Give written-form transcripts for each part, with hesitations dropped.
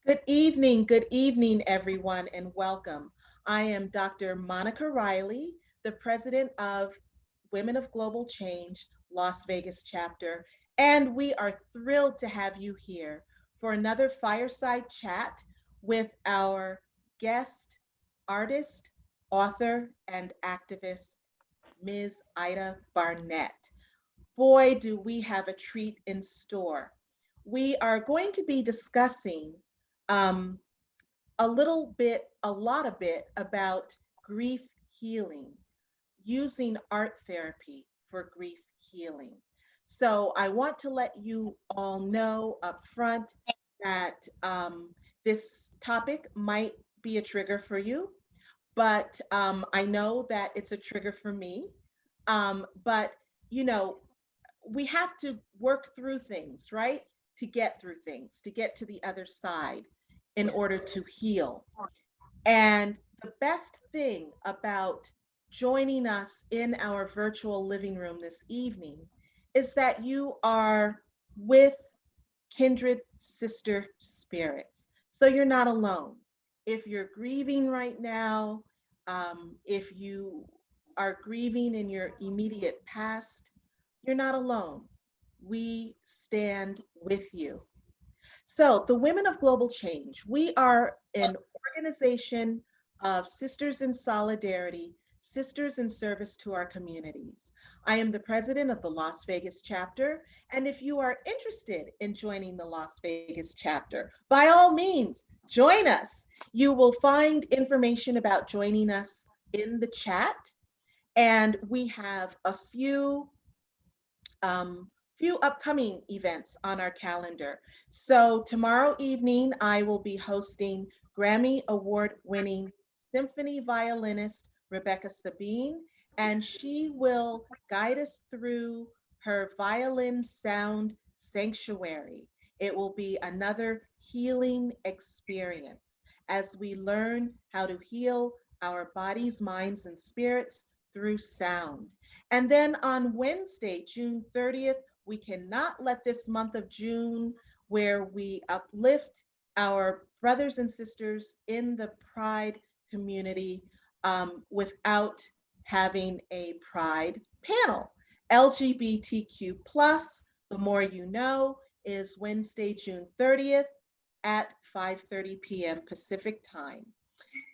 Good evening, everyone, and welcome. I am Dr. Monica Riley, the president of Women of Global Change, Las Vegas chapter, and we are thrilled to have you here for another fireside chat with our guest artist, author, and activist, Ms. Ida Barnette. Boy, do we have a treat in store. We are going to be discussing um, a lot of bit about grief healing, using art therapy for grief healing. So I want to let you all know up front that this topic might be a trigger for you, but I know that it's a trigger for me. But, you know, we have to work through things, right? To get through things, to get to the other side in order to heal. And the best thing about joining us in our virtual living room this evening is that you are with kindred sister spirits. So you're not alone. If you're grieving right now, if you are grieving in your immediate past, you're not alone. We stand with you. So, the Women of Global Change, we are an organization of sisters in solidarity, sisters in service to our communities. I am the president of the Las Vegas chapter, and if you are interested in joining the Las Vegas chapter, by all means, join us. You will find information about joining us in the chat, and we have a um, few upcoming events on our calendar. So tomorrow evening, I will be hosting Grammy Award winning symphony violinist Rebecca Sabine, and she will guide us through her violin sound sanctuary. It will be another healing experience as we learn how to heal our bodies, minds, and spirits through sound. And then on Wednesday, June 30th, we cannot let this month of June, where we uplift our brothers and sisters in the Pride community, without having a Pride panel. LGBTQ plus, the more you know, is Wednesday, June 30th at 5:30 p.m. Pacific time.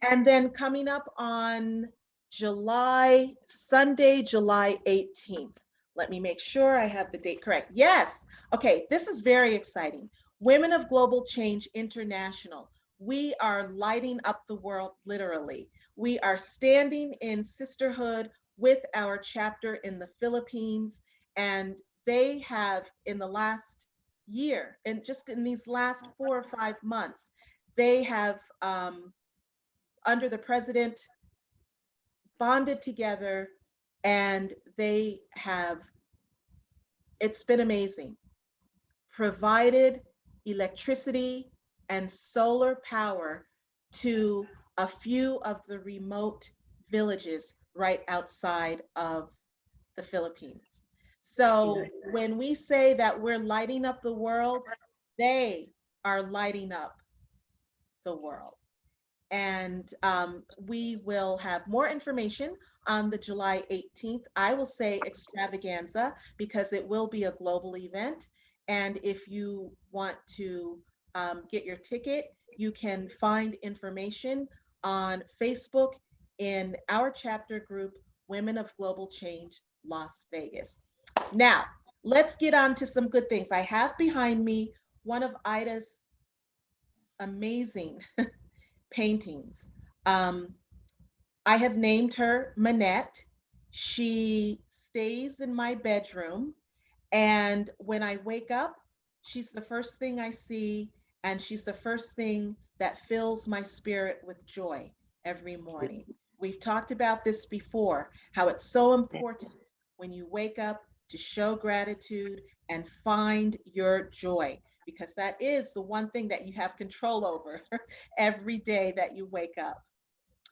And then coming up on Sunday, July 18th. Let me make sure I have the date correct. Yes. Okay, this is very exciting. Women of Global Change International. We are lighting up the world literally. We are standing in sisterhood with our chapter in the Philippines, and they have, in the last year, and just in these last 4 or 5 months, they have, under the president, bonded together, and they have, it's been amazing, provided electricity and solar power to a few of the remote villages right outside of the Philippines. So when we say that we're lighting up the world, they are lighting up the world. And we will have more information on the July 18th. I will say extravaganza because it will be a global event. And if you want to get your ticket, you can find information on Facebook in our chapter group, Women of Global Change, Las Vegas. Now, let's get on to some good things. I have behind me one of Ida's amazing paintings. Um, I have named her Manette. She stays in my bedroom, and when I wake up, she's the first thing I see, and she's the first thing that fills my spirit with joy every morning. We've talked about this before, how it's so important when you wake up to show gratitude and find your joy, because that is the one thing that you have control over every day that you wake up.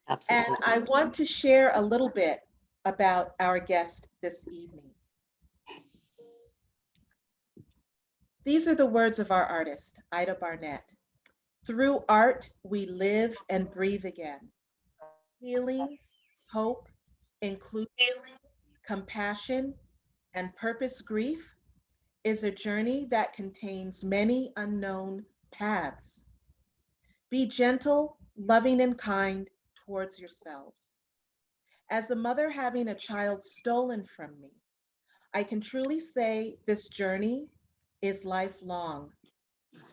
And I Absolutely. want to share a little bit about our guest this evening. These are the words of our artist, Ida Barnette. Through art, we live and breathe again. Healing, hope, inclusion, compassion, and purpose grief is a journey that contains many unknown paths. Be gentle, loving, and kind towards yourselves. As a mother having a child stolen from me, I can truly say this journey is lifelong.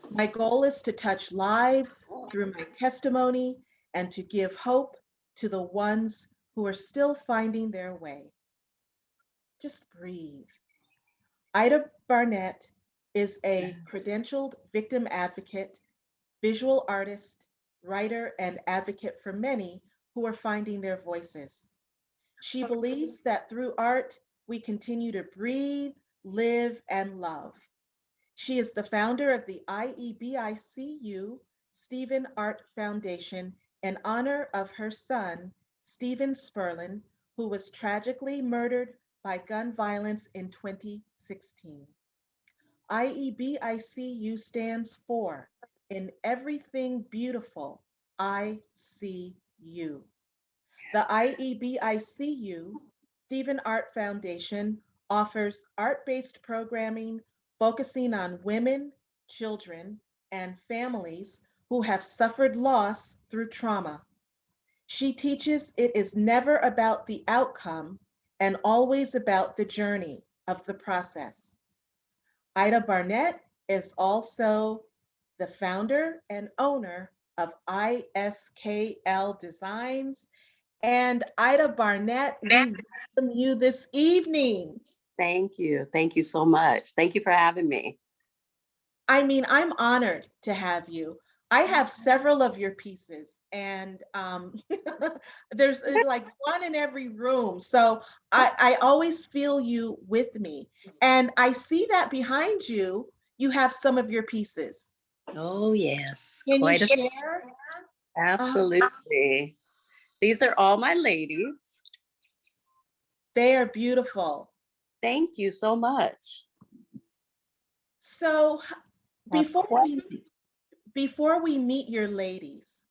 My goal is to touch lives through my testimony and to give hope to the ones who are still finding their way. Just breathe. Ida Barnette is a credentialed victim advocate, visual artist, writer, and advocate for many who are finding their voices. She believes that through art, we continue to breathe, live, and love. She is the founder of the Iebicu Steven Art Foundation in honor of her son, Stephen Spurlin, who was tragically murdered by gun violence in 2016. IEBICU stands for In Everything Beautiful, I See You. The IEBICU Steven Art Foundation offers art-based programming focusing on women, children, and families who have suffered loss through trauma. She teaches it is never about the outcome and always about the journey of the process. Ida Barnette is also the founder and owner of ISKL Designs. And Ida Barnette, we welcome you this evening. Thank you. Thank you so much. Thank you for having me. I mean, I'm honored to have you. I have several of your pieces, and there's like one in every room. So I always feel you with me. And I see that behind you, you have some of your pieces. Oh, yes. Can you Quite a share? Uh, Absolutely. These are all my ladies. they are beautiful. Thank you so much. So Have before quite- before we meet your ladies,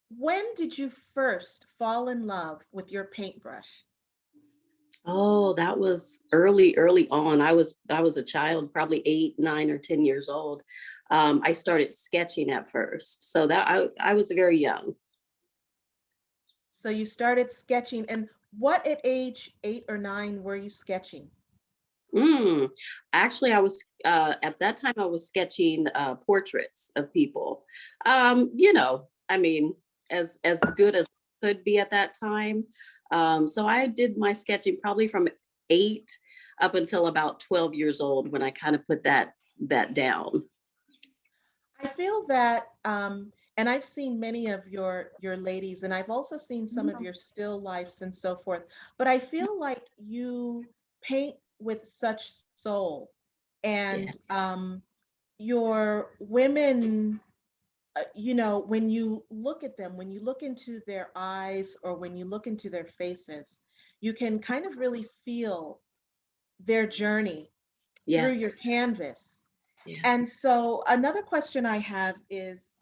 when did you first fall in love with your paintbrush? Oh, that was early on. I was a child, probably 8, 9, or 10 years old. I started sketching at first. So that I was very young. So you started sketching, and what at age 8 or 9 were you sketching? Mm. Actually, I was at that time I was sketching portraits of people. I mean, as good as could be at that time. So I did my sketching probably from 8 up until about 12 years old when I kind of put that down. I feel that, and I've seen many of your ladies, and I've also seen some of your still lifes and so forth. But I feel like you paint with such soul, Yeah. and your women, when you look at them, when you look into their eyes or when you look into their faces, you can kind of really feel their journey through your Yes. canvas. Yeah. And so another question I have is,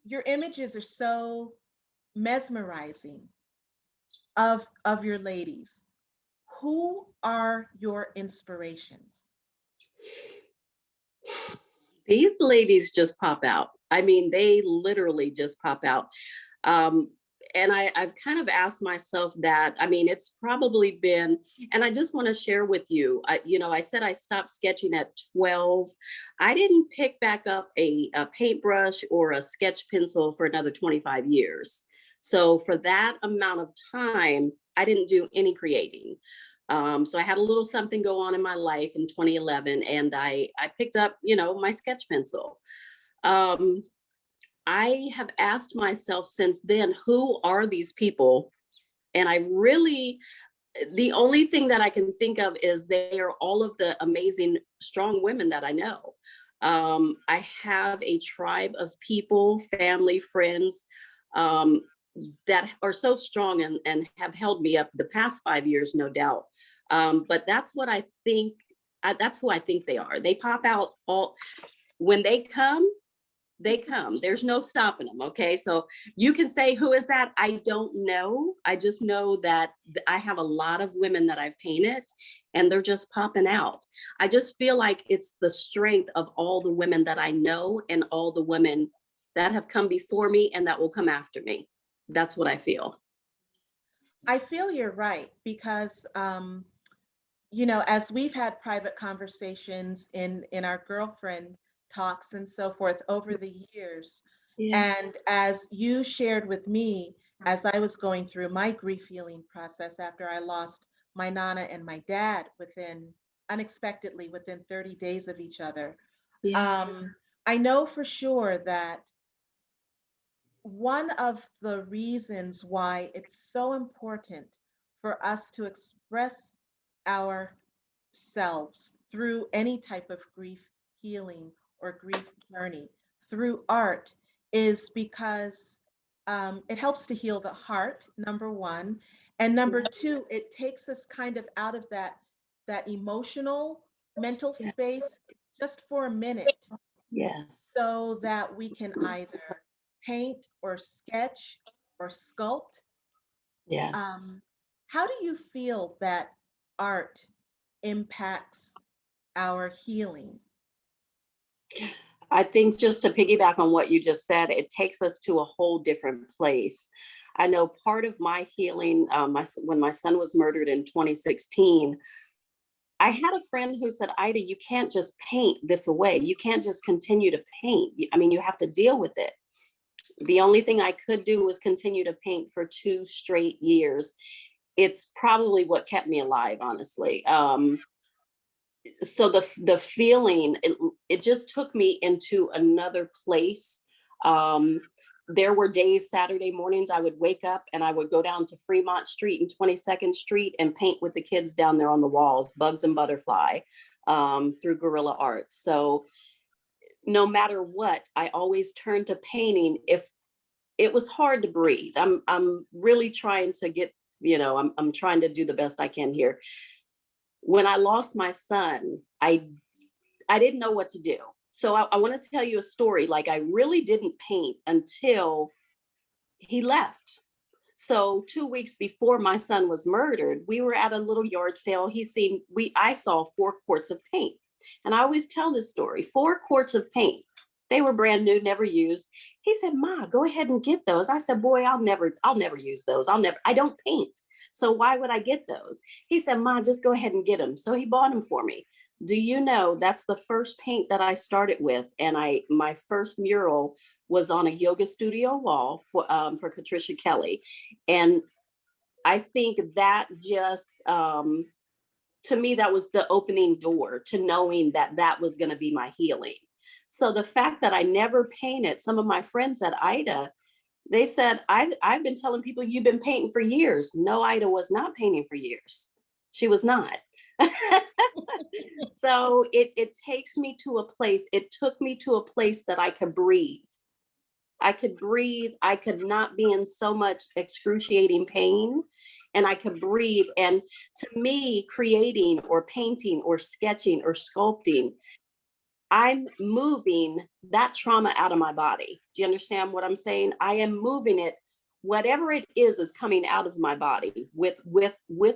your images are so mesmerizing of your ladies. Who are your inspirations? These ladies just pop out. I mean, they literally just pop out. Um, and I've kind of asked myself that. I mean, it's probably been, and I just want to share with you, I said I stopped sketching at 12. I didn't pick back up a paintbrush or a sketch pencil for another 25 years. So for that amount of time, I didn't do any creating. So I had a little something go on in my life in 2011, and I picked up, my sketch pencil. Um, I have asked myself since then, who are these people? And the only thing that I can think of is they are all of the amazing, strong women that I know. I have a tribe of people, family, friends, um, that are so strong and have held me up the past 5 years, no doubt. But that's what I think. That's who I think they are. They pop out all when they come. They come. There's no stopping them. Okay. So you can say, who is that? I don't know. I just know that I have a lot of women that I've painted and they're just popping out. I just feel like it's the strength of all the women that I know and all the women that have come before me and that will come after me. That's what I feel. I feel you're right because, as we've had private conversations in our girlfriend talks and so forth over the years, Yeah. and as you shared with me as I was going through my grief healing process after I lost my nana and my dad unexpectedly within 30 days of each other, Yeah. um, I know for sure that one of the reasons why it's so important for us to express ourselves through any type of grief healing or grief journey through art is because it helps to heal the heart, number one. And number two, it takes us kind of out of that emotional mental Yeah. space just for a minute Yes. so that we can either paint or sketch or sculpt. Yes. Um, how do you feel that art impacts our healing? I think just to piggyback on what you just said, it takes us to a whole different place. I know part of my healing, when my son was murdered in 2016, I had a friend who said, Ida, you can't just paint this away. You can't just continue to paint. I mean, you have to deal with it. The only thing I could do was continue to paint for 2 straight years. It's probably what kept me alive, honestly. So the feeling, it just took me into another place. Um, there were days, Saturday mornings, I would wake up and I would go down to Fremont Street and 22nd Street and paint with the kids down there on the walls, bugs and butterfly, through guerrilla arts. So no matter what, I always turned to painting if it was hard to breathe. I'm really trying to get, I'm trying to do the best I can here. When I lost my son, I didn't know what to do. So I want to tell you a story. Like, I really didn't paint until he left. So 2 weeks before my son was murdered, we were at a little yard sale. I saw 4 quarts of paint. And I always tell this story, 4 quarts of paint. They were brand new, never used. He said, Ma, go ahead and get those. I said, boy, I'll never use those. I don't paint. So why would I get those? He said, Ma, just go ahead and get them. So he bought them for me. Do you know that's the first paint that I started with? And my first mural was on a yoga studio wall for Patricia Kelly. And I think that just, to me, that was the opening door to knowing that that was going to be my healing. So the fact that I never painted, some of my friends at Ida, they said, I've been telling people you've been painting for years. No, Ida was not painting for years. She was not. So it takes me to a place, it took me to a place that I could breathe. I could breathe. I could not be in so much excruciating pain, and I could breathe. And to me, creating or painting or sketching or sculpting, I'm moving that trauma out of my body. Do you understand what I'm saying? I am moving it. Whatever it is coming out of my body with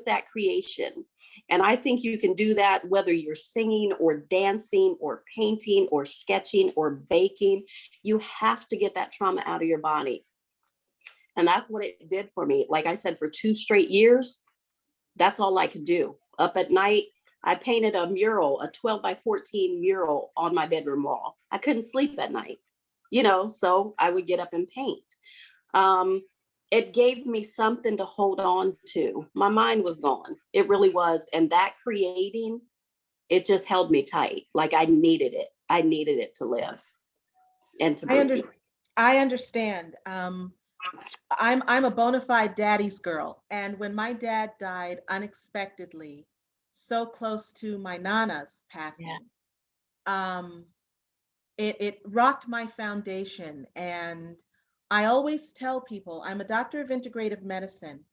that creation. And I think you can do that whether you're singing or dancing or painting or sketching or baking. You have to get that trauma out of your body. And that's what it did for me. Like I said, for 2 straight years, that's all I could do. Up at night, I painted a mural, a 12 by 14 mural on my bedroom wall. I couldn't sleep at night, so I would get up and paint. It gave me something to hold on to. My mind was gone. It really was. And that creating, it just held me tight. Like I needed it. I needed it to live and to breathe. I understand. I'm a bona fide daddy's girl, and when my dad died unexpectedly, so close to my nana's Yeah. passing, um, it rocked my foundation. And I always tell people I'm a doctor of integrative medicine,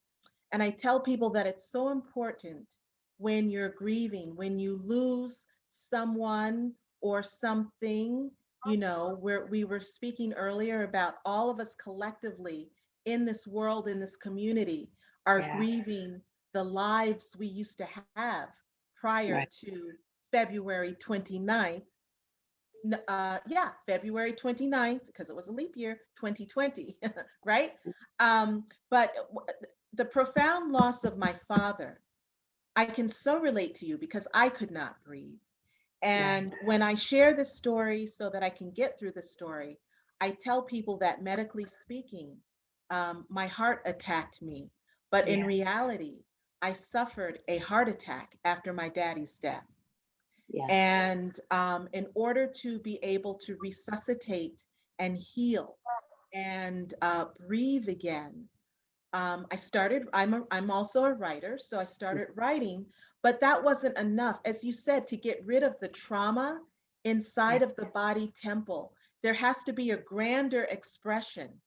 and I tell people that it's so important when you're grieving, when you lose someone or something, you know, where we were speaking earlier about all of us collectively in this world, in this community, are Yeah. grieving the lives we used to have prior Right. to February 29th. Yeah, February 29th, because it was a leap year, 2020, right? But the profound loss of my father, I can so relate to you because I could not breathe. Right. And when I share this story so that I can get through the story, I tell people that medically speaking, my heart attacked me. But in Yeah. reality, I suffered a heart attack after my daddy's death. Yes. And in order to be able to resuscitate and heal and breathe again, I'm also a writer, so I started writing, but that wasn't enough, as you said, to get rid of the trauma Yeah. inside of the body temple. There has to be a grander expression.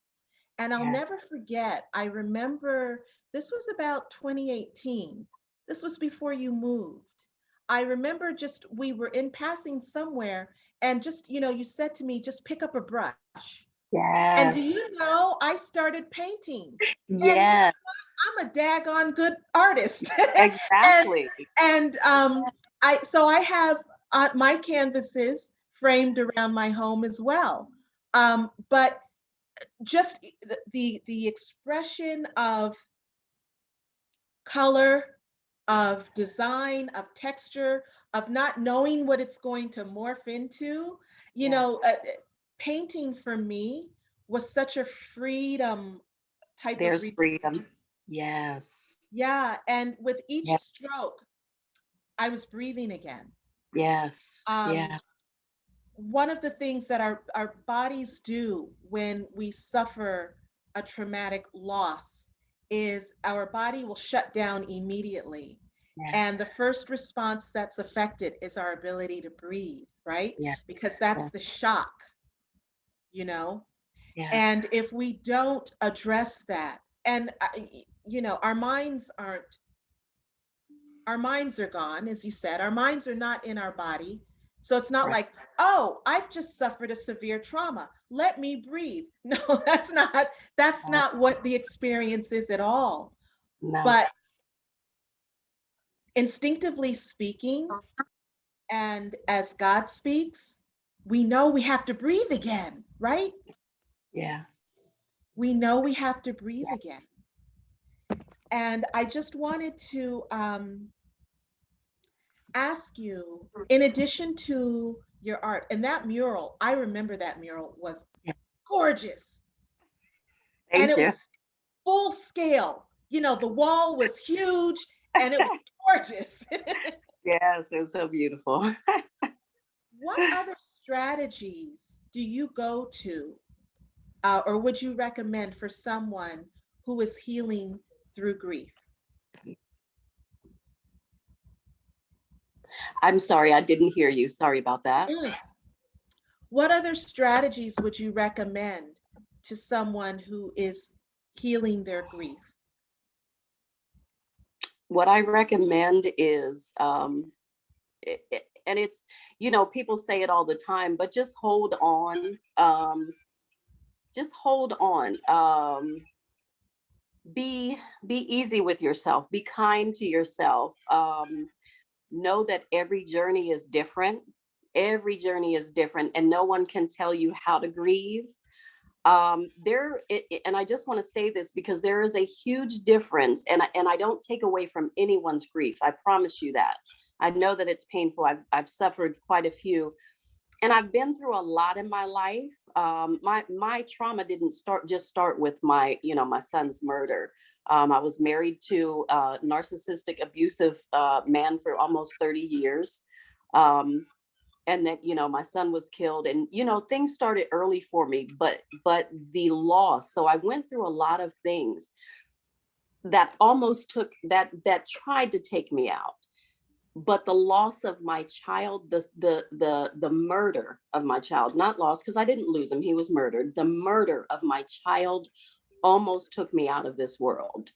And I'll Yeah. never forget, I remember this was about 2018. This was before you moved. I remember just we were in passing somewhere and just, you know, you said to me, just pick up a brush. And do Yes. you know, I started painting. And you know, Yeah. I'm a daggone good artist. and Exactly. I have my canvases framed around my home as well. But just the expression of color, of design, of texture, of not knowing what it's going to morph into, you know, Yes. painting for me was such a freedom type of There's freedom. Yes. yeah, and with each Yeah. stroke, I was breathing again. Yes. Um, Yeah. one of the things that our bodies do when we suffer a traumatic loss is our body will shut down immediately. And Yes. the first response that's affected is our ability to breathe, right? Yeah. Because that's Yeah. the shock, you know? Yeah. And if we don't address that, and, you know, our minds are gone, as you said. Our minds are not in our body. So it's not Right. like, oh, I've just suffered a severe trauma. Let me breathe. No, that's not what the experience is at all. No. But instinctively speaking, and as God speaks, we know we have to breathe again, right? Yeah. We know we have to breathe Yeah. again. And I just wanted to ask you, in addition to your art, and that mural, I remember that mural was Yeah. gorgeous. And Thank it you. was full scale. You know, the wall was huge and it was gorgeous. Yes, it was so beautiful. What other strategies do you go to, or would you recommend for someone who is healing through grief? I'm sorry, I didn't hear you. Sorry about that. Mm. What other strategies would you recommend to someone who is healing their grief? What I recommend is, and it's, people say it all the time, but just hold on. Just hold on. Be be easy with yourself. Be kind to yourself. Know that every journey is different. Every journey is different, and no one can tell you how to grieve. And I just want to say this because there is a huge difference, and I don't take away from anyone's grief. I promise you that. I know that it's painful. I've suffered quite a few, and I've been through a lot in my life. My trauma didn't start with my son's murder. I was married to a narcissistic, abusive man for almost 30 years. Um, and then my son was killed, and things started early for me, but the loss. So I went through a lot of things that almost that tried to take me out. But the loss of my child, the murder of my child, not loss, because I didn't lose him, he was murdered. The murder of my child almost took me out of this world.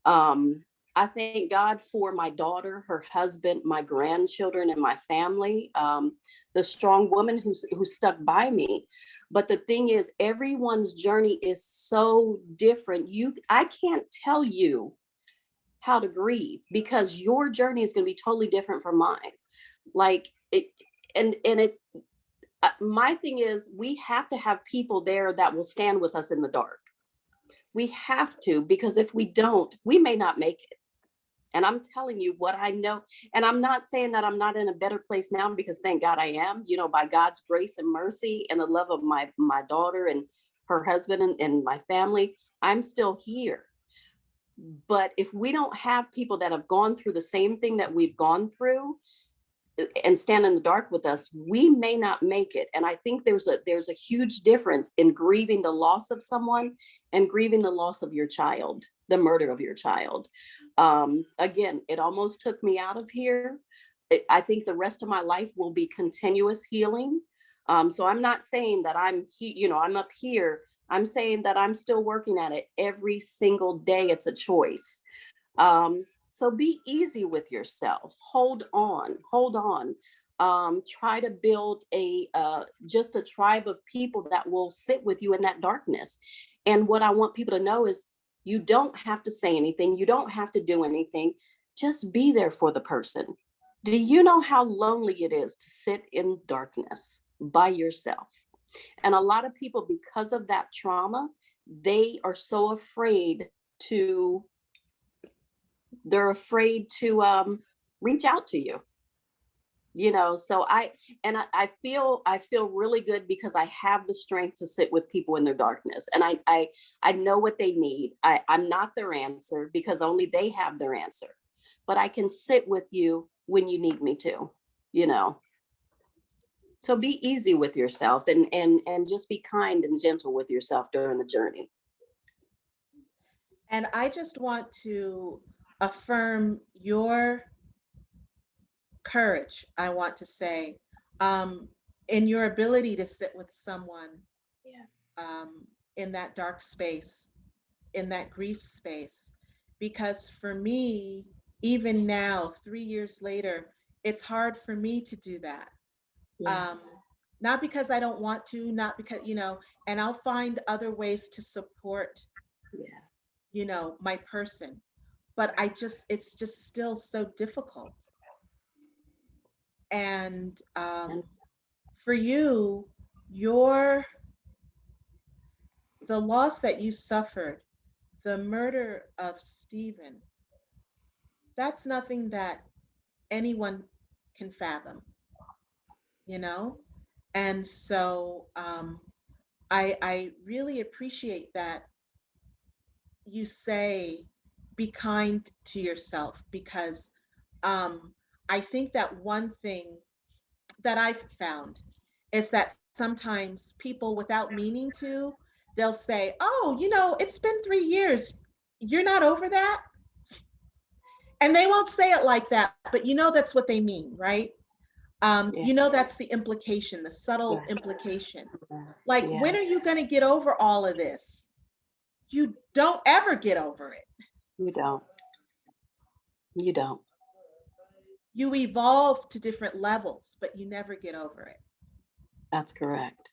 um I thank God for my daughter, her husband, my grandchildren, and my family. The strong woman who stuck by me. But the thing is, everyone's journey is so different. I can't tell you how to grieve because your journey is going to be totally different from mine. Like it, and it's my thing is we have to have people there that will stand with us in the dark. We have to, because if we don't, we may not make it. And I'm telling you what I know. And I'm not saying that I'm not in a better place now, because thank God I am, by God's grace and mercy and the love of my daughter and her husband and my family, I'm still here. But if we don't have people that have gone through the same thing that we've gone through and stand in the dark with us, we may not make it. And I think there's a huge difference in grieving the loss of someone and grieving the loss of your child, the murder of your child. Again, it almost took me out of here. I think the rest of my life will be continuous healing. So I'm not saying that I'm up here. I'm saying that I'm still working at it every single day. It's a choice. So be easy with yourself. Hold on. Try to build just a tribe of people that will sit with you in that darkness. And what I want people to know is you don't have to say anything. You don't have to do anything. Just be there for the person. Do you know how lonely it is to sit in darkness by yourself? And a lot of people, because of that trauma, they are so afraid to reach out to you. So I feel really good because I have the strength to sit with people in their darkness, and I know what they need. I'm not their answer because only they have their answer, but I can sit with you when you need me to. So be easy with yourself and just be kind and gentle with yourself during the journey. And I just want to affirm your courage, I want to say, in your ability to sit with someone in that dark space, in that grief space. Because for me, even now, 3 years later, it's hard for me to do that. Yeah. Not because I don't want to, not because, and I'll find other ways to support, my person. But it's just still so difficult. And for you, the loss that you suffered, the murder of Stephen, that's nothing that anyone can fathom, you know? And so I really appreciate that you say be kind to yourself, because I think that one thing that I've found is that sometimes people, without meaning to, they'll say, oh, it's been 3 years. You're not over that? And they won't say it like that, but that's what they mean, right? That's the implication, the subtle implication. Like, when are you going to get over all of this? You don't ever get over it. You don't. You don't. You evolve to different levels, but you never get over it. That's correct.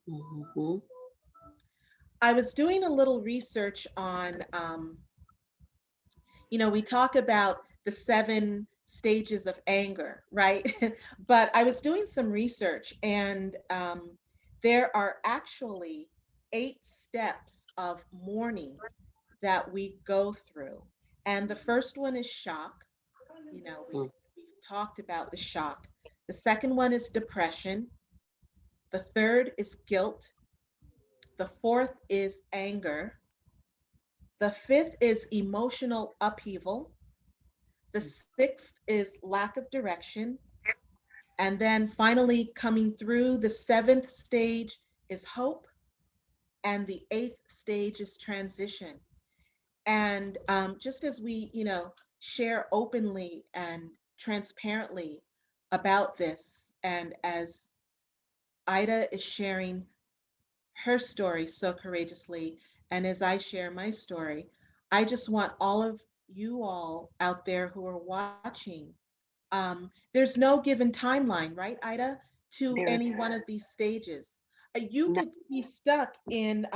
Mm-hmm. I was doing a little research on, we talk about the 7 stages of anger, right? But I was doing some research, and there are actually 8 steps of mourning that we go through. And the first one is shock. We've talked about the shock. The second one is depression. The third is guilt. The fourth is anger. The fifth is emotional upheaval. The sixth is lack of direction. And then finally, coming through, the seventh stage is hope. And the eighth stage is transition. And just as we, share openly and transparently about this, and as Ida is sharing her story so courageously, and as I share my story, I just want all of you all out there who are watching, there's no given timeline, right, Ida, to There, any one of these stages. You no, could be stuck in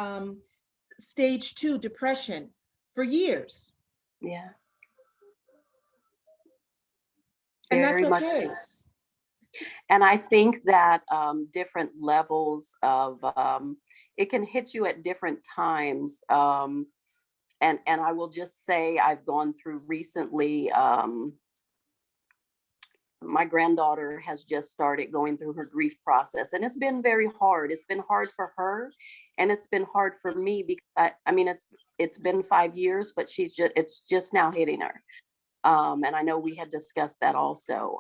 stage 2 depression for years, yeah, and that's very much so. okay. And I think that different levels of it can hit you at different times. And I will just say I've gone through recently. My granddaughter has just started going through her grief process, and it's been very hard. It's been hard for her, and it's been hard for me because I mean it's been 5 years, but it's just now hitting her. And I know we had discussed that also.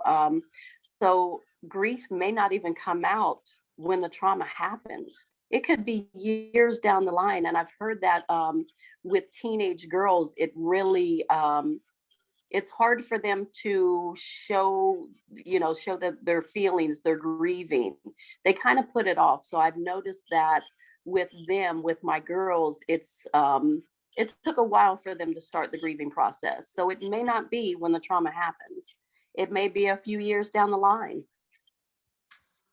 So grief may not even come out when the trauma happens. It could be years down the line. And I've heard that with teenage girls, it's hard for them to show that their feelings, they're grieving. They kind of put it off. So I've noticed that with my girls, it took a while for them to start the grieving process. So it may not be when the trauma happens. It may be a few years down the line.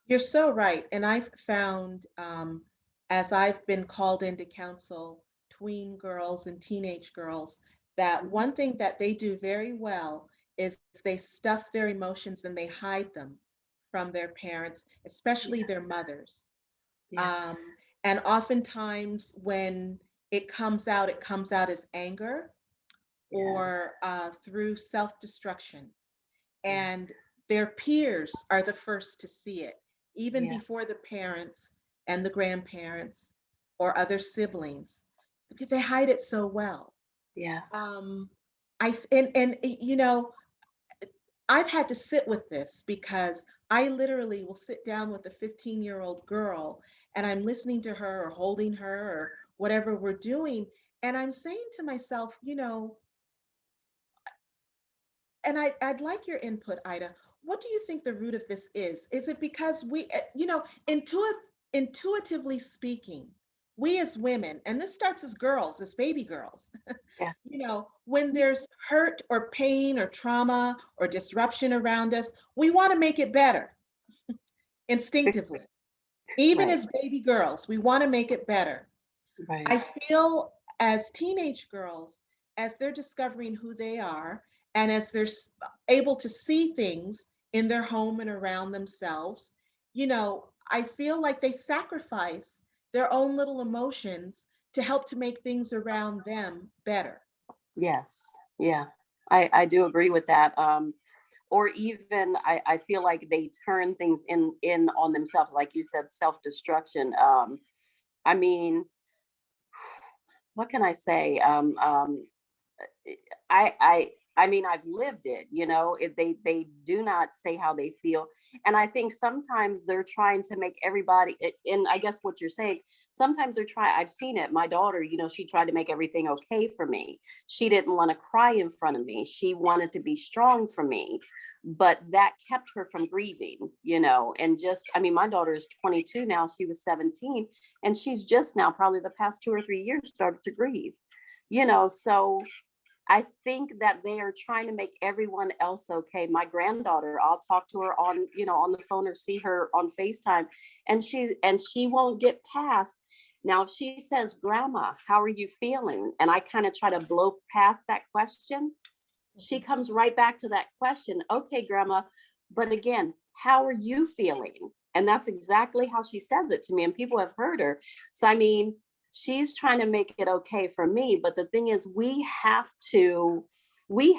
You're so right. And I've found, as I've been called in to counsel tween girls and teenage girls, that one thing that they do very well is they stuff their emotions and they hide them from their parents, especially Yeah, their mothers. yeah, Um, and oftentimes when it comes out as anger yes, or through self destruction. yes, And their peers are the first to see it, even yeah, before the parents and the grandparents or other siblings, because they hide it so well. yeah, Um, and you know, I've had to sit with this because I literally will sit down with a 15-year-old girl and I'm listening to her or holding her or whatever we're doing. And I'm saying to myself, and I'd like your input, Ida. What do you think the root of this is? Is it because intuitively speaking, we as women, and this starts as girls, as baby girls, yeah, when there's hurt or pain or trauma or disruption around us, we want to make it better instinctively. Even right, as baby girls, we want to make it better. right, I feel as teenage girls, as they're discovering who they are, and as they're able to see things in their home and around themselves, I feel like they sacrifice their own little emotions to help to make things around them better. yes, yeah. I do agree with that. Or even I feel like they turn things in on themselves, like you said, self-destruction. I mean, what can I say? I mean, I've lived it, if they do not say how they feel. And I think sometimes they're trying to make everybody, and I guess what you're saying, sometimes I've seen it. My daughter, she tried to make everything okay for me. She didn't want to cry in front of me. She wanted to be strong for me. But that kept her from grieving, and I mean, my daughter is 22 now. She was 17, and she's just now, probably the past 2 or 3 years, started to grieve, so I think that they are trying to make everyone else okay. My granddaughter, I'll talk to her on the phone or see her on FaceTime, and she won't get past. Now, if she says, "Grandma, how are you feeling?" and I kind of try to blow past that question, she Mhm. comes right back to that question. "Okay, Grandma, but again, how are you feeling?" And that's exactly how she says it to me. And people have heard her. So, I mean, she's trying to make it okay for me. But the thing is, we have to be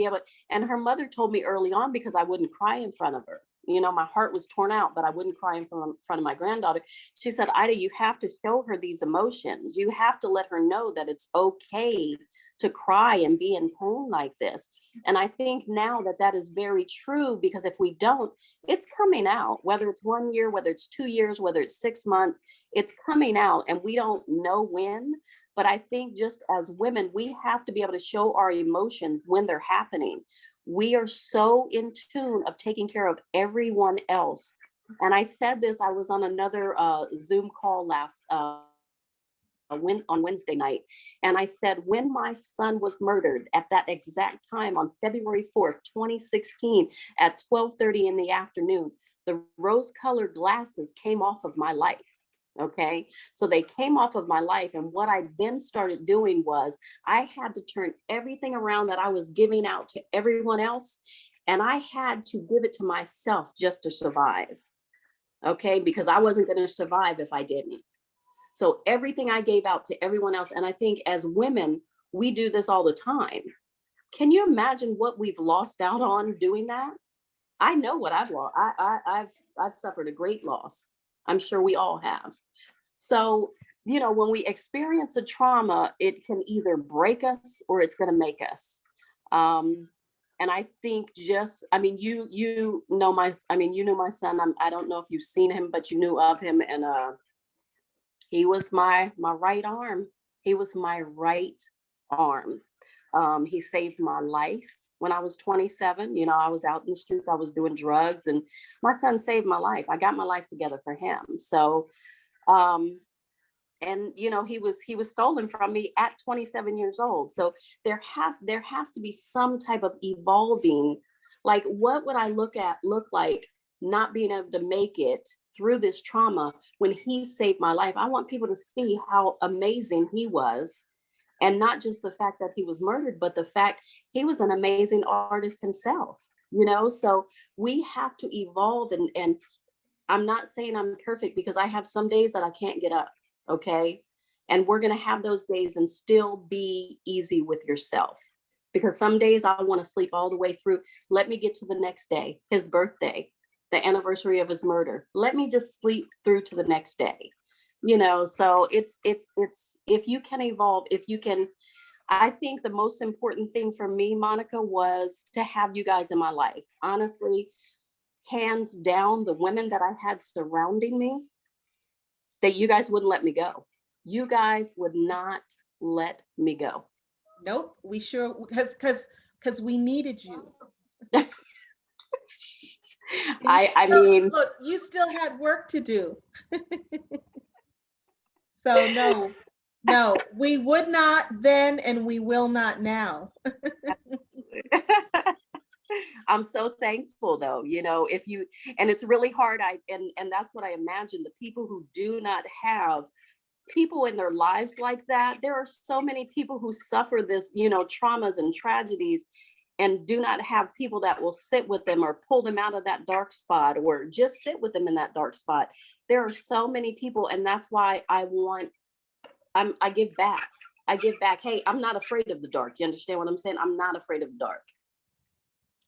able, and her mother told me early on, because I wouldn't cry in front of her. My heart was torn out, but I wouldn't cry in front of my granddaughter. She said, "Ida, you have to show her these emotions. You have to let her know that it's okay to cry and be in pain like this." And I think now that is very true, because if we don't, it's coming out, whether it's 1 year, whether it's 2 years, whether it's 6 months, it's coming out and we don't know when. But I think just as women, we have to be able to show our emotions when they're happening. We are so in tune of taking care of everyone else. And I said this, I was on another Zoom call last on Wednesday night, and I said, when my son was murdered at that exact time on February 4th, 2016, at 12:30 in the afternoon, the rose-colored glasses came off of my life. Okay, so they came off of my life, and what I then started doing was I had to turn everything around that I was giving out to everyone else, and I had to give it to myself just to survive. Okay, because I wasn't going to survive if I didn't. So everything I gave out to everyone else, and I think as women, we do this all the time. Can you imagine what we've lost out on doing that? I know what I've lost. I've suffered a great loss. I'm sure we all have. So, when we experience a trauma, it can either break us or it's going to make us. And I think you know my son. I don't know if you've seen him, but you knew of him, and he was my right arm. He was my right arm. He saved my life when I was 27. I was out in the streets, I was doing drugs, and my son saved my life. I got my life together for him. So, and he was stolen from me at 27 years old. So there has to be some type of evolving. Like, what would I look like not being able to make it through this trauma when he saved my life? I want people to see how amazing he was, and not just the fact that he was murdered, but the fact he was an amazing artist himself. So we have to evolve, and I'm not saying I'm perfect, because I have some days that I can't get up. Okay. And we're going to have those days, and still be easy with yourself, because some days I want to sleep all the way through. Let me get to the next day, his birthday, the anniversary of his murder. Let me just sleep through to the next day. So it's if you can evolve, if you can. I think the most important thing for me, Monica, was to have you guys in my life. Honestly, hands down, the women that I had surrounding me, that you guys wouldn't let me go. You guys would not let me go. Nope, we sure, because we needed you. I mean, look, you still had work to do. So no, we would not then, and we will not now. I'm so thankful, though, and it's really hard. And that's what I imagine, the people who do not have people in their lives like that. There are so many people who suffer this, traumas and tragedies, and do not have people that will sit with them or pull them out of that dark spot, or just sit with them in that dark spot. There are so many people, and that's why I give back. I give back. Hey, I'm not afraid of the dark. You understand what I'm saying? I'm not afraid of the dark.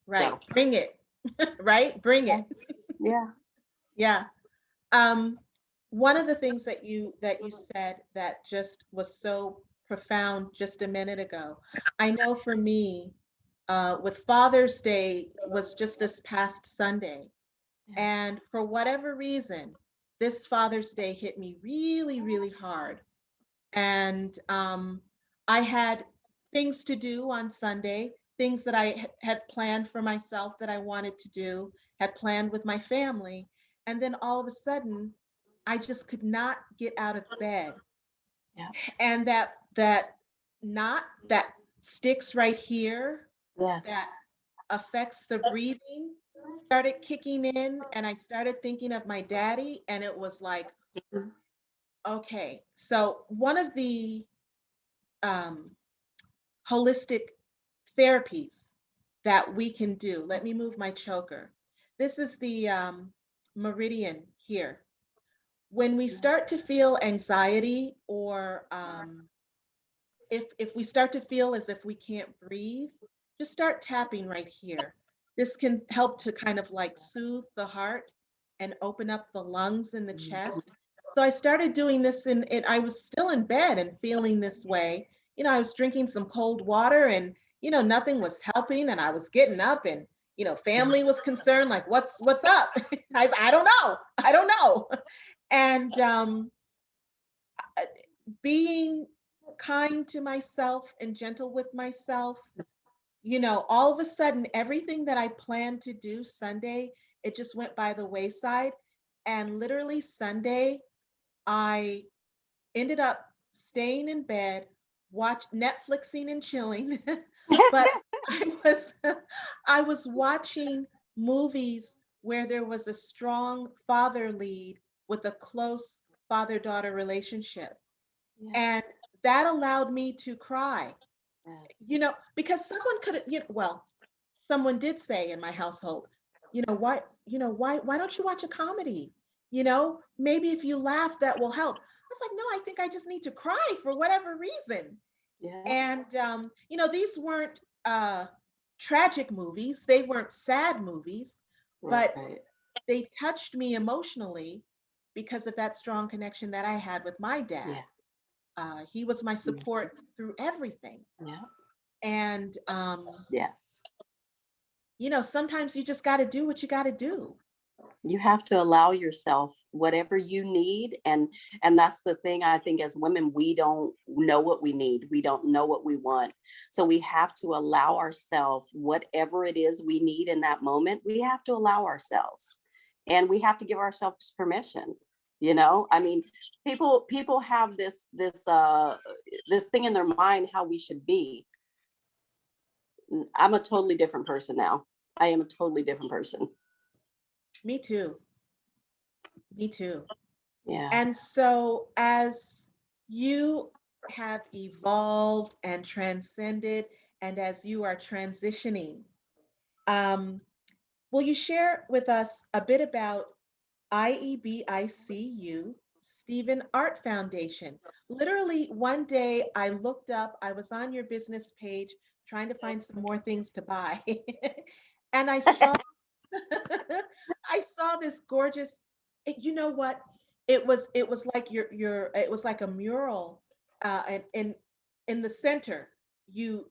Right. So. Bring it. Right? Bring it. Yeah. Yeah. One of the things that you said that just was so profound just a minute ago. I know for me, with Father's Day was just this past Sunday. And for whatever reason, this Father's Day hit me really, really hard. And I had things to do on Sunday, things that I had planned for myself that I wanted to do, had planned with my family. And then all of a sudden, I just could not get out of bed. Yeah. And that knot that sticks right here, Yes. that affects the breathing, started kicking in, and I started thinking of my daddy, and it was like, okay. So one of the um, holistic therapies that we can do. Let me move my choker. This is the meridian here. When we start to feel anxiety, or if we start to feel as if we can't breathe, just start tapping right here. This can help to kind of like soothe the heart and open up the lungs and the chest. So I started doing this, and I was still in bed and feeling this way. I was drinking some cold water, and nothing was helping, and I was getting up, and family was concerned, like, what's up? I don't know. I don't know. And being kind to myself and gentle with myself, all of a sudden, everything that I planned to do Sunday, it just went by the wayside. And literally Sunday, I ended up staying in bed, watch Netflixing and chilling, but I was I was watching movies where there was a strong father lead with a close father-daughter relationship. And Yes. that allowed me to cry, Yes. because someone could have, well, someone did say in my household, why don't you watch a comedy? Maybe if you laugh, that will help. I was like, no, I think I just need to cry for whatever reason. Yeah. And these weren't tragic movies, they weren't sad movies, but Right. they touched me emotionally because of that strong connection that I had with my dad. Yeah. He was my Yeah. support through everything. Yeah. And Yes. sometimes you just got to do what you got to do. You have to allow yourself whatever you need, and that's the thing. I think as women, we don't know what we need, we don't know what we want, so we have to allow ourselves whatever it is we need in that moment. We have to allow ourselves, and we have to give ourselves permission. I mean, people have this thing in their mind how we should be. I'm a totally different person now. I am a totally different person. Me too. Me too. Yeah. And so, as you have evolved and transcended, and as you are transitioning, um, will you share with us a bit about Iebicu Steven Art Foundation? Literally, one day I looked up, I was on your business page trying to find some more things to buy, and I saw I saw this gorgeous. You know what? It was like it was like a mural, and in the center, you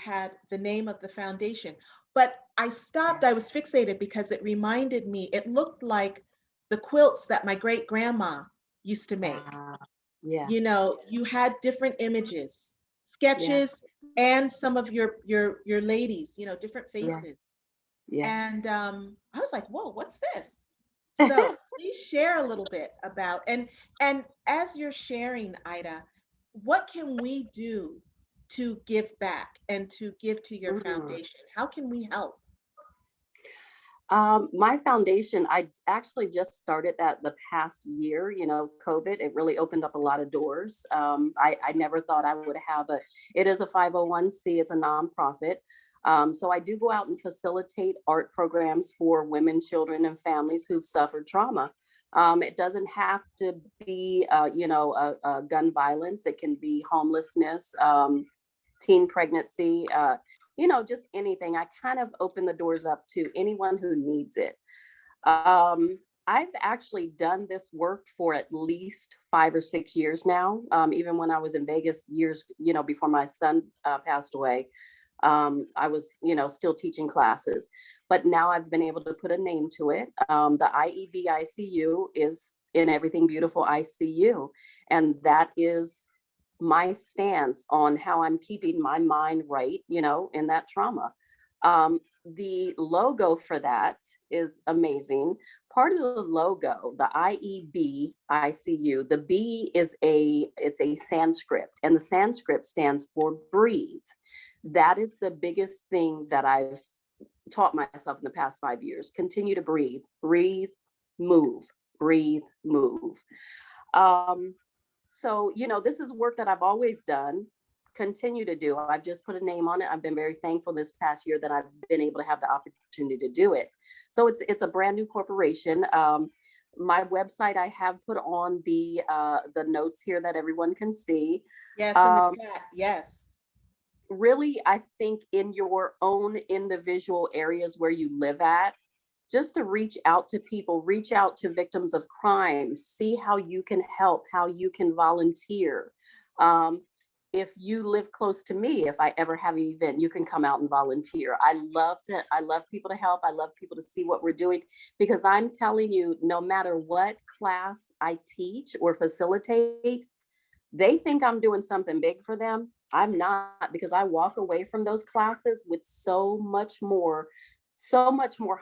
had the name of the foundation. But I stopped. I was fixated because it reminded me. It looked like the quilts that my great grandma used to make. Ah, yeah, You had different images, yes, sketches, and some of your ladies. Different yeah, faces. yes. And I was like, whoa, what's this? So please share a little bit about, and as you're sharing, Ida, what can we do to give back and to give to your Mm. foundation? How can we help? My foundation, I actually just started that the past year. COVID, it really opened up a lot of doors. I never thought I would have it is a 501c, it's a nonprofit. So I do go out and facilitate art programs for women, children, and families who've suffered trauma. It doesn't have to be, gun violence. It can be homelessness, teen pregnancy, just anything. I kind of open the doors up to anyone who needs it. Um, I've actually done this work for at least 5 or 6 years now. Even when I was in Vegas years, before my son passed away, I was, still teaching classes. But now I've been able to put a name to it. The IEBICU is in Everything Beautiful ICU, and that is my stance on how I'm keeping my mind right, in that trauma. The logo for that is amazing. Part of the logo, the IEBICU, the B it's a Sanskrit, and the Sanskrit stands for breathe. That is the biggest thing that I've taught myself in the past 5 years. Continue to breathe, breathe, move, breathe, move. Um, so, this is work that I've always done, continue to do. I've just put a name on it. I've been very thankful this past year that I've been able to have the opportunity to do it. So it's a brand new corporation. My website, I have put on the notes here that everyone can see. Yes, in the Um, chat. Yes. Really, I think in your own individual areas where you live at, just to reach out to people, reach out to victims of crime, see how you can help, how you can volunteer. Um, if you live close to me, if I ever have an event, you can come out and volunteer. I love people to help. I love people to see what we're doing, because I'm telling you, no matter what class I teach or facilitate, they think I'm doing something big for them. I'm not, because I walk away from those classes with so much more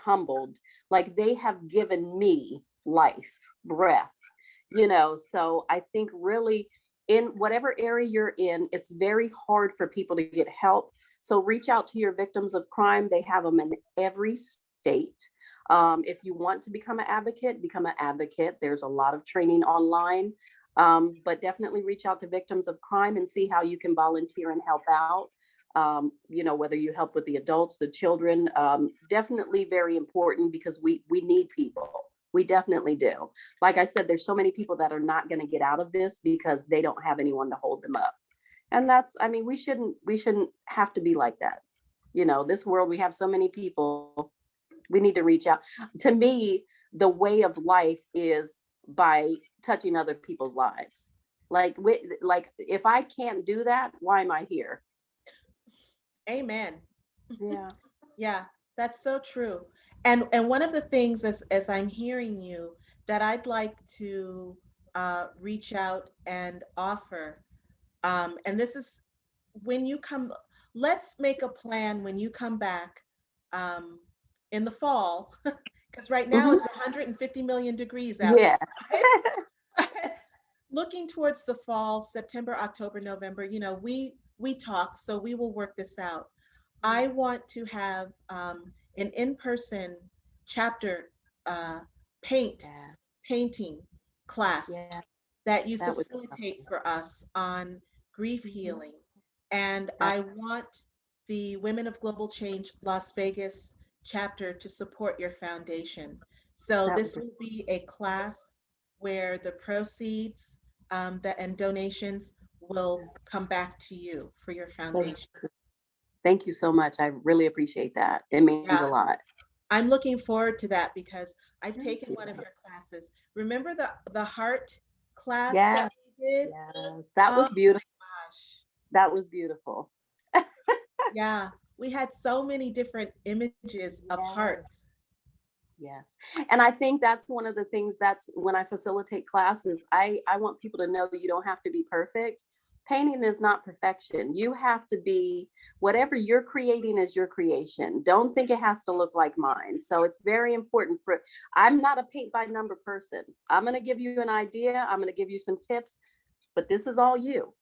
humbled. Like they have given me life, breath. So I think really in whatever area you're in, it's very hard for people to get help. So reach out to your victims of crime. They have them in every state. If you want to become an advocate, become an advocate. There's a lot of training online, but definitely reach out to victims of crime and see how you can volunteer and help out. Whether you help with the adults, the children, definitely very important, because we need people. We definitely do. Like I said, there's so many people that are not going to get out of this because they don't have anyone to hold them up. And we shouldn't have to be like that. This world, we have so many people. We need to reach out. To me, the way of life is by touching other people's lives. Like if I can't do that, why am I here? Amen. Yeah. Yeah, that's so true. And one of the things, as I'm hearing you, that I'd like to reach out and offer, and this is when you come, let's make a plan when you come back um, in the fall, because right now Hmm. it's 150 million degrees Yeah. outside. Looking towards the fall, September, October, November, we talk, so we will work this out. I want to have an in-person chapter uh, paint Yeah. painting class Yeah. that you That would. facilitate for us on grief Mhm. healing. And That I want the Women of Global Change Las Vegas chapter to support your foundation. So that would this be. will be a class where the proceeds and donations will come back to you for your foundation. Thank you so much. I really appreciate that. It means a Yeah, lot. I'm looking forward to that because I've Thank taken you. one of your classes. Remember the heart class that Yes, we did? yes. That Oh was beautiful. gosh. That was beautiful. Yeah, we had so many different images of Yes, hearts. yes. And I think that's one of the things, that's when I facilitate classes, I want people to know that you don't have to be perfect. Painting is not perfection. You have to be, whatever you're creating is your creation. Don't think it has to look like mine. So it's very important I'm not a paint by number person. I'm going to give you an idea. I'm going to give you some tips, but this is all you.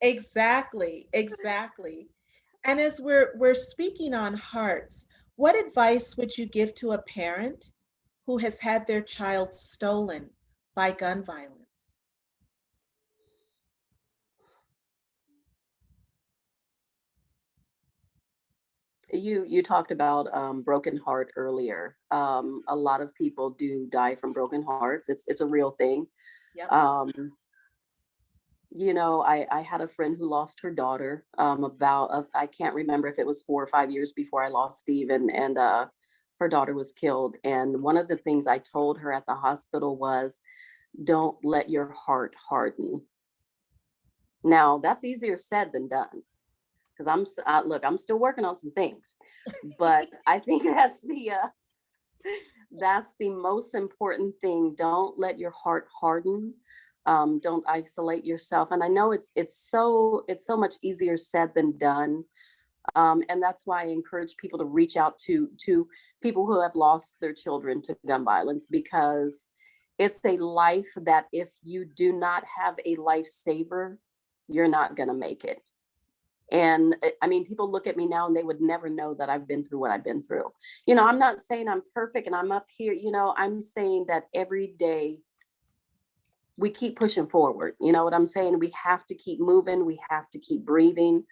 Exactly, exactly. And as we're speaking on hearts, what advice would you give to a parent who has had their child stolen by gun violence? You talked about broken heart earlier. A lot of people do die from broken hearts. It's a real thing. Yep. Um, I had a friend who lost her daughter I can't remember if it was 4 or 5 years before I lost Steven, and her daughter was killed. And one of the things I told her at the hospital was, don't let your heart harden. Now, that's easier said than done, because look, I'm still working on some things, but I think that's the most important thing. Don't let your heart harden. Don't isolate yourself. And I know it's so much easier said than done. And that's why I encourage people to reach out to people who have lost their children to gun violence, because it's a life that, if you do not have a lifesaver, you're not going to make it. And I mean, people look at me now and they would never know that I've been through what I've been through. I'm not saying I'm perfect and I'm up here. I'm saying that every day we keep pushing forward. You know what I'm saying? We have to keep moving. We have to keep breathing.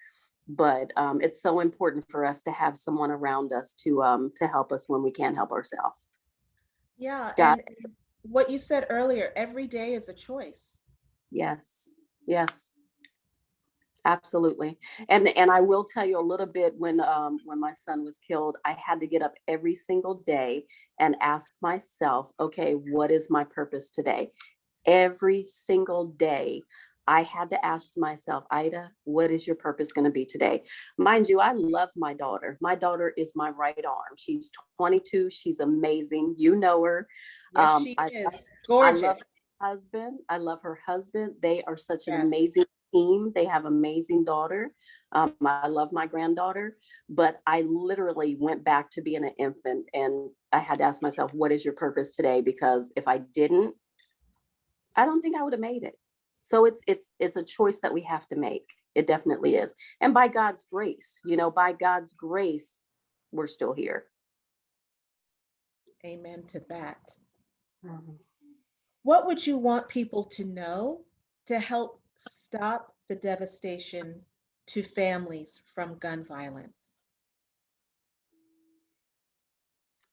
But it's so important for us to have someone around us to help us when we can't help ourselves. Yeah, God, and what you said earlier, every day is a choice. yes, yes. Absolutely. And I will tell you a little bit, when my son was killed, I had to get up every single day and ask myself, okay, what is my purpose today? Every single day, I had to ask myself, Ida, what is your purpose going to be today? Mind you, I love my daughter. My daughter is my right arm. She's 22. She's amazing. You know her. Yes, she I is I love gorgeous. her husband. I love her husband. They are such an Yes. amazing team. They have amazing daughter. I love my granddaughter, but I literally went back to being an infant, and I had to ask myself, what is your purpose today? Because if I didn't, I don't think I would have made it. So it's a choice that we have to make. It definitely is. And by God's grace, by God's grace, we're still here. Amen to that. Mhm. What would you want people to know to help stop the devastation to families from gun violence?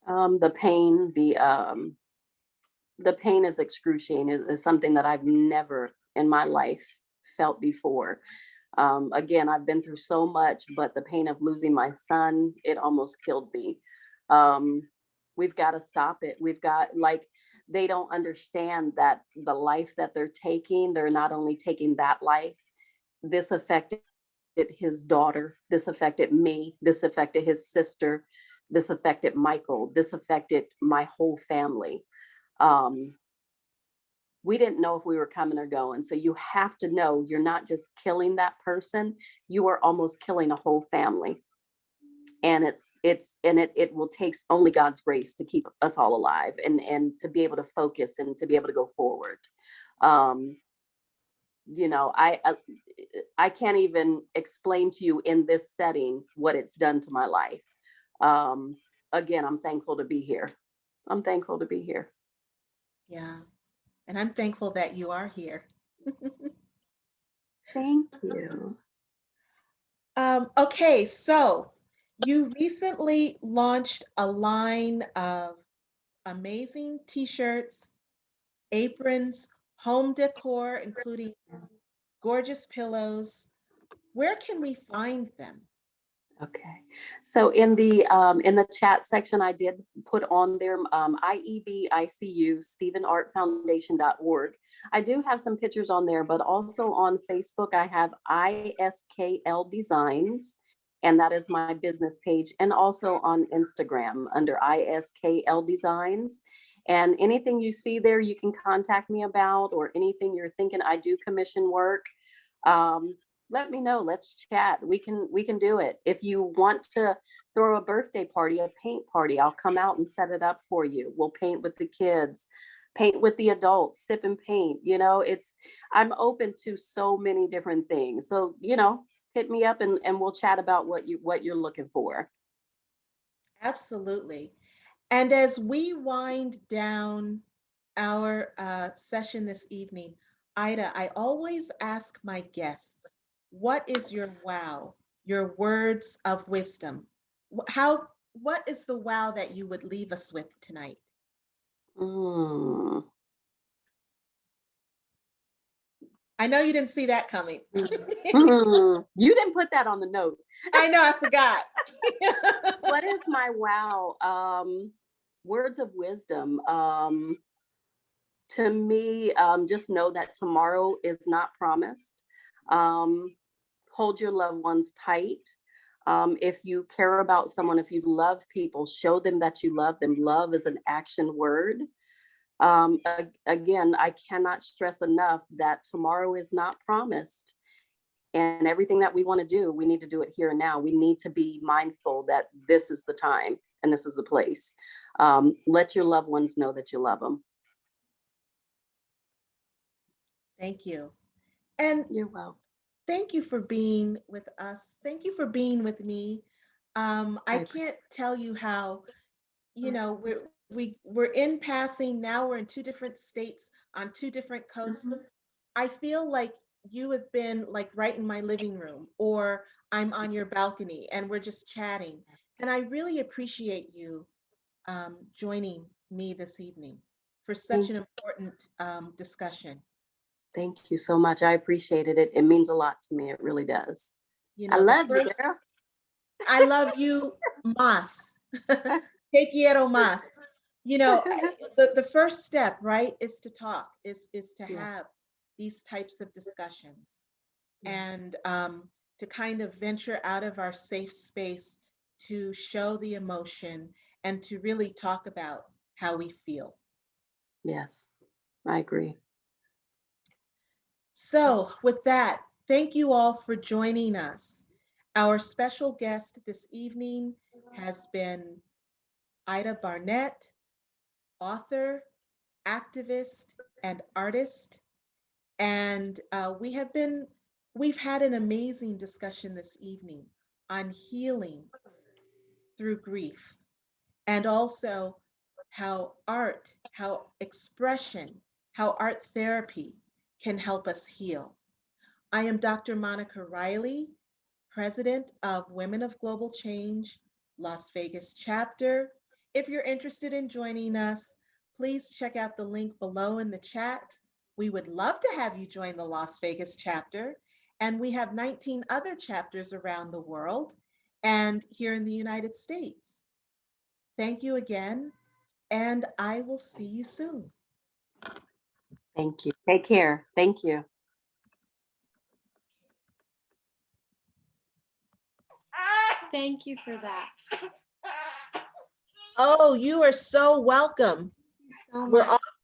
The pain, the pain is excruciating. Is something that I've never in my life felt before. Again, I've been through so much, but the pain of losing my son, it almost killed me. Um, we've got to stop it. We've got, like, they don't understand that the life that they're taking, they're not only taking that life, this affected his daughter, this affected me, this affected his sister, this affected Michael, this affected my whole family. Um, we didn't know if we were coming or going. So you have to know you're not just killing that person, you are almost killing a whole family. And it will take only God's grace to keep us all alive and to be able to focus and to be able to go forward. Um, you know, I can't even explain to you in this setting what it's done to my life. Um, Again, I'm thankful to be here. I'm thankful to be here. Yeah, and I'm thankful that you are here. Thank you. Okay, so you recently launched a line of amazing t-shirts, aprons, home decor, including gorgeous pillows. Where can we find them? Okay. So in the chat section, I did put on there Iebicu Steven Art Foundation.org. I do have some pictures on there, but also on Facebook, I have ISKL Designs, and that is my business page, and also on Instagram under ISKL Designs. And anything you see there, you can contact me about, or anything you're thinking. I do commission work. Um, Let me know. Let's chat. We can do it. If you want to throw a birthday party, a paint party, I'll come out and set it up for you. We'll paint with the kids, paint with the adults, sip and paint. I'm open to so many different things. So, hit me up and we'll chat about what you're looking for. Absolutely. And as we wind down our session this evening, Ida, I always ask my guests, what is your wow, your words of wisdom? What is the wow that you would leave us with tonight? Mm. I know you didn't see that coming. You didn't put that on the note. I know, I forgot. What is my wow? Words of wisdom. To me, just know that tomorrow is not promised. Um, Hold your loved ones tight. If you care about someone, if you love people, show them that you love them. Love is an action word. Again, I cannot stress enough that tomorrow is not promised. And everything that we want to do, we need to do it here and now. We need to be mindful that this is the time and this is the place. Let your loved ones know that you love them. Thank you. And You're welcome. thank you for being with us. Thank you for being with me. I I can't tell you how, we're in passing now. We're in two different states on two different coasts. I feel like you have been like right in my living room, or I'm on your balcony and we're just chatting. And I really appreciate you joining me this evening for such thank an important discussion. thank you so much. I appreciated it. It means a lot to me. It really does. You I know, the love you, first, girl. I love you, más. Te quiero más. The first step, right, is to talk, is to Yeah, have these types of discussions, yeah, and to kind of venture out of our safe space to show the emotion and to really talk about how we feel. yes, I agree. So, with that, thank you all for joining us. Our special guest this evening has been Ida Barnette, author, activist, and artist. And we've had an amazing discussion this evening on healing through grief, and also how art, how expression, how art therapy can help us heal. I am Dr. Monica Riley, President of Women of Global Change, Las Vegas chapter. If you're interested in joining us, please check out the link below in the chat. We would love to have you join the Las Vegas chapter. And we have 19 other chapters around the world and here in the United States. Thank you again, and I will see you soon. Thank you. Take care. Thank you. Thank you for that. Oh, you are so welcome. So We're much. all